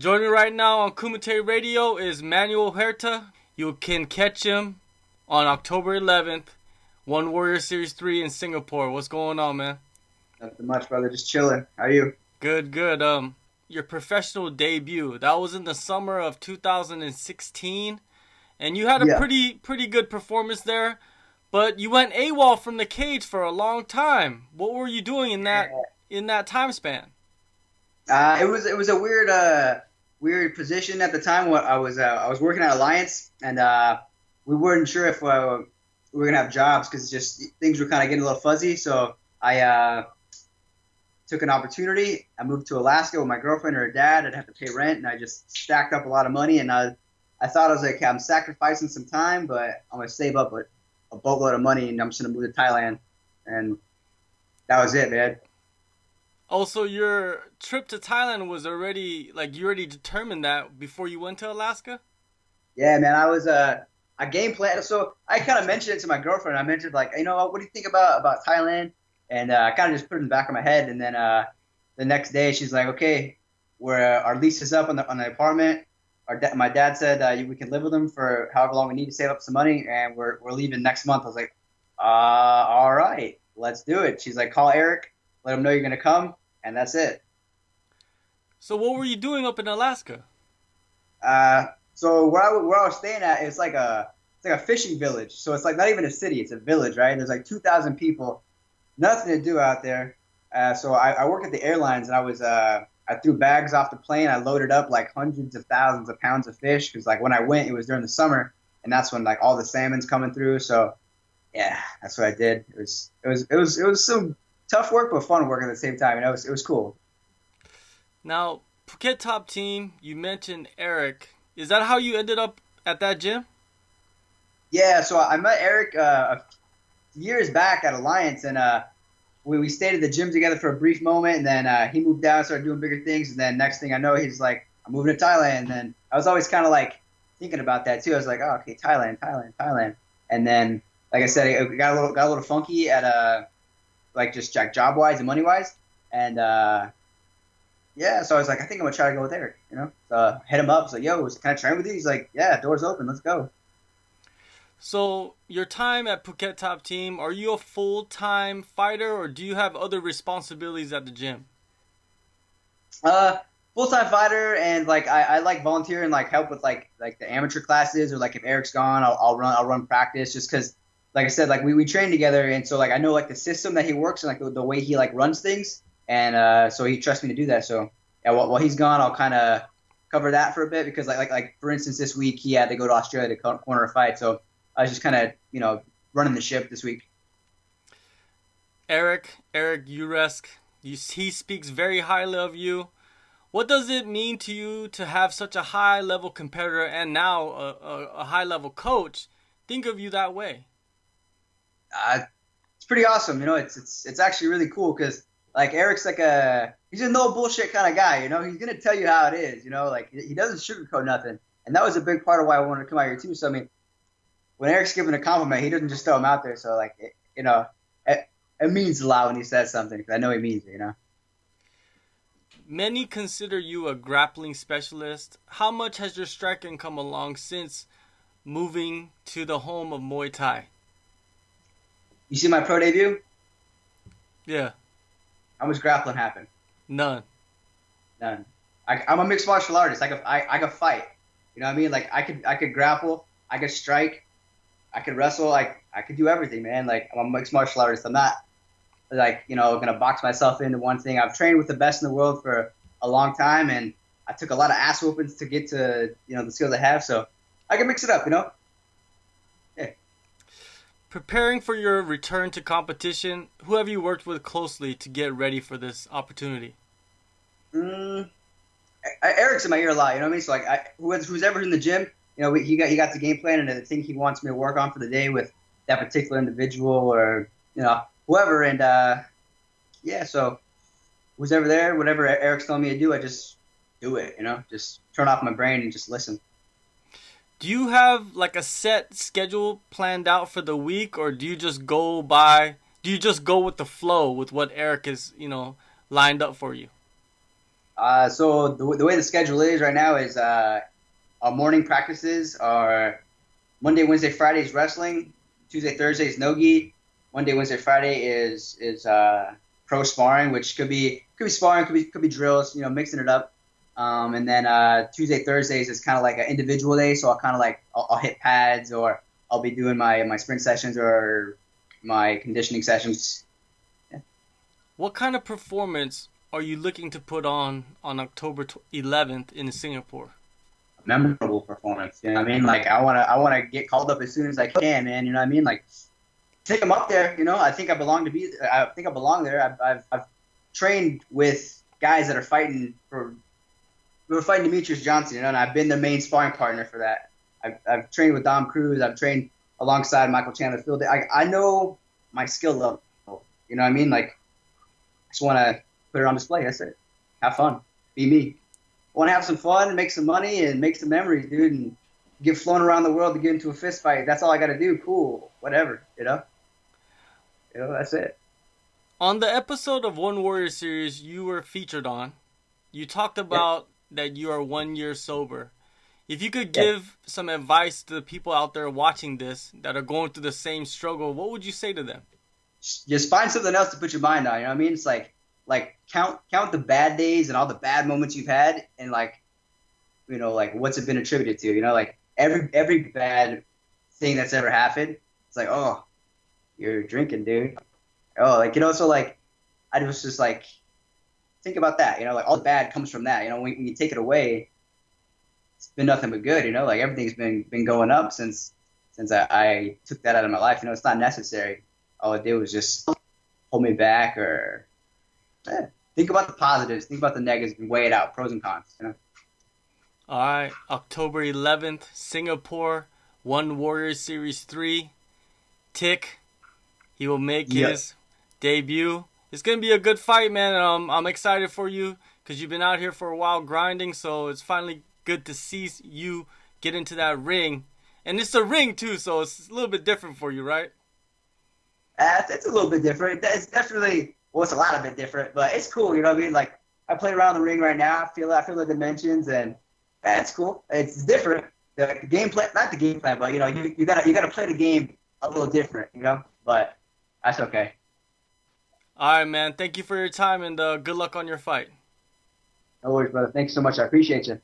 Joining right now on Kumite Radio is Manuel Huerta. You can catch him on October 11th, One Warrior Series 3 in Singapore. What's going on, man? Nothing much, brother. Just chilling. How are you? Good, good. Your professional debut, that was in the summer of 2016, and you had a Yeah. pretty good performance there, but you went AWOL from the cage for a long time. What were you doing in that time span? It was a weird position at the time. What I was working at Alliance, and we weren't sure if we were gonna have jobs because just things were kind of getting a little fuzzy. So I took an opportunity. I moved to Alaska with my girlfriend and her dad. I'd have to pay rent, and I just stacked up a lot of money. And I thought I was like, I'm sacrificing some time, but I'm gonna save up a boatload of money, and I'm just gonna move to Thailand. And that was it, man. Also, your trip to Thailand was already, like, you already determined that before you went to Alaska? Yeah, man, I game plan. So I kind of mentioned it to my girlfriend. I mentioned like, what do you think about Thailand? And I kind of just put it in the back of my head. And then the next day, she's like, okay, our lease is up on the apartment. My dad said we can live with him for however long we need to save up some money, and we're leaving next month. I was like, all right, let's do it. She's like, call Eric, let him know you're gonna come, and that's it. So what were you doing up in Alaska? So where I was staying at, it's like a fishing village. So it's like not even a city; it's a village, right? There's like 2,000 people, nothing to do out there. So I work at the airlines, and I threw bags off the plane. I loaded up like hundreds of thousands of pounds of fish because like when I went, it was during the summer, and that's when like all the salmon's coming through. So yeah, that's what I did. It was some tough work, but fun work at the same time. And it was cool. Now, Phuket Top Team, you mentioned Eric. Is that how you ended up at that gym? Yeah, so I met Eric years back at Alliance, and we stayed at the gym together for a brief moment, and then he moved down, started doing bigger things, and then next thing I know, he's like, I'm moving to Thailand. And then I was always kind of like thinking about that too. I was like, oh, okay, Thailand, Thailand, Thailand. And then, like I said, it got a little funky at like just job wise and money wise, and yeah, so I was like, I think I'm gonna try to go with Eric, So hit him up, so yo, can I train with you? He's like, yeah, doors open, let's go. So, your time at Phuket Top Team, are you a full-time fighter or do you have other responsibilities at the gym? Uh, Full-time fighter, and like I like volunteer and like help with like the amateur classes, or like if Eric's gone, I'll run practice just because, like I said, like we train together, and so like I know like the system that he works and like the way he like runs things, and so he trusts me to do that. So yeah, while he's gone, I'll kind of cover that for a bit because like for instance, this week he had to go to Australia to corner a fight, so I was just kind of running the ship this week. Eric Uresk, he speaks very highly of you. What does it mean to you to have such a high-level competitor and now a high-level coach think of you that way? Uh, it's pretty awesome. It's actually really cool because like Eric's like he's a no bullshit kind of guy. He's gonna tell you how it is. Like he doesn't sugarcoat nothing, and that was a big part of why I wanted to come out here too. So I mean, when Eric's giving a compliment, he doesn't just throw them out there. So like it means a lot when he says something because I know he means it. Many consider you a grappling specialist. How much has your striking come along since moving to the home of Muay Thai? You see my pro debut? Yeah, How much grappling happened? none. None. I'm a mixed martial artist. I could fight. You know what I mean? Like I could grapple. I could strike. I could wrestle. Like I could do everything, man. Like I'm a mixed martial artist. I'm not like gonna box myself into one thing. I've trained with the best in the world for a long time, and I took a lot of ass whoopings to get to the skills I have. So I can mix it up. Yeah. Preparing for your return to competition, who have you worked with closely to get ready for this opportunity? Mm, Eric's in my ear a lot. You know what I mean? So like who's ever in the gym, he got the game plan and the thing he wants me to work on for the day with that particular individual or whoever. And yeah, so who's ever there, whatever Eric's telling me to do, I just do it. Just turn off my brain and just listen. Do you have like a set schedule planned out for the week, or do you just go with the flow with what Eric is, lined up for you? So the way the schedule is right now is our morning practices are Monday, Wednesday, Friday is wrestling. Tuesday, Thursday is nogi. Monday, Wednesday, Friday is pro sparring, which could be sparring, could be drills. Mixing it up. And then Tuesday, Thursdays is kind of like an individual day, so I'll kind of like I'll hit pads or I'll be doing my sprint sessions or my conditioning sessions. Yeah. What kind of performance are you looking to put on October 11th in Singapore? Memorable performance. You know what I mean? Like I wanna get called up as soon as I can, man. You know what I mean? Like I think I'm up there. I think I belong to be. I think I belong there. I've trained with guys that are fighting for. We were fighting Demetrius Johnson, and I've been the main sparring partner for that. I've trained with Dom Cruz. I've trained alongside Michael Chandler Field. I know my skill level. You know what I mean? Like I just want to put it on display. That's it. Have fun. Be me. I want to have some fun, make some money, and make some memories, dude, and get flown around the world to get into a fist fight. That's all I got to do. Cool. Whatever. That's it. On the episode of One Warrior series you were featured on, you talked Yeah. about that you are 1 year sober. If you could Yeah. give some advice to the people out there watching this that are going through the same struggle, what would you say to them? Just find something else to put your mind on. You know what I mean? It's like count the bad days and all the bad moments you've had, and like what's it been attributed to? Like every bad thing that's ever happened. It's like, oh, you're drinking, dude. Oh, so like I was just like think about that. Like all the bad comes from that. When you take it away, it's been nothing but good. Like everything's been going up since I took that out of my life. It's not necessary. All it did was just hold me back, or think about the positives, think about the negatives, and weigh it out, pros and cons. All right, October 11th, Singapore, One Warrior Series 3. Tick, he will make Yep. his debut. It's going to be a good fight, man. I'm excited for you because you've been out here for a while grinding, so it's finally good to see you get into that ring. And it's a ring, too, so it's a little bit different for you, right? It's a little bit different. It's definitely, well, it's a lot of bit different, but it's cool. You know what I mean? Like I play around the ring right now. I feel the dimensions, and it's cool. It's different. The game plan, not the game plan, but you gotta play the game a little different. But that's okay. All right, man. Thank you for your time, and good luck on your fight. No worries, brother. Thanks so much. I appreciate you.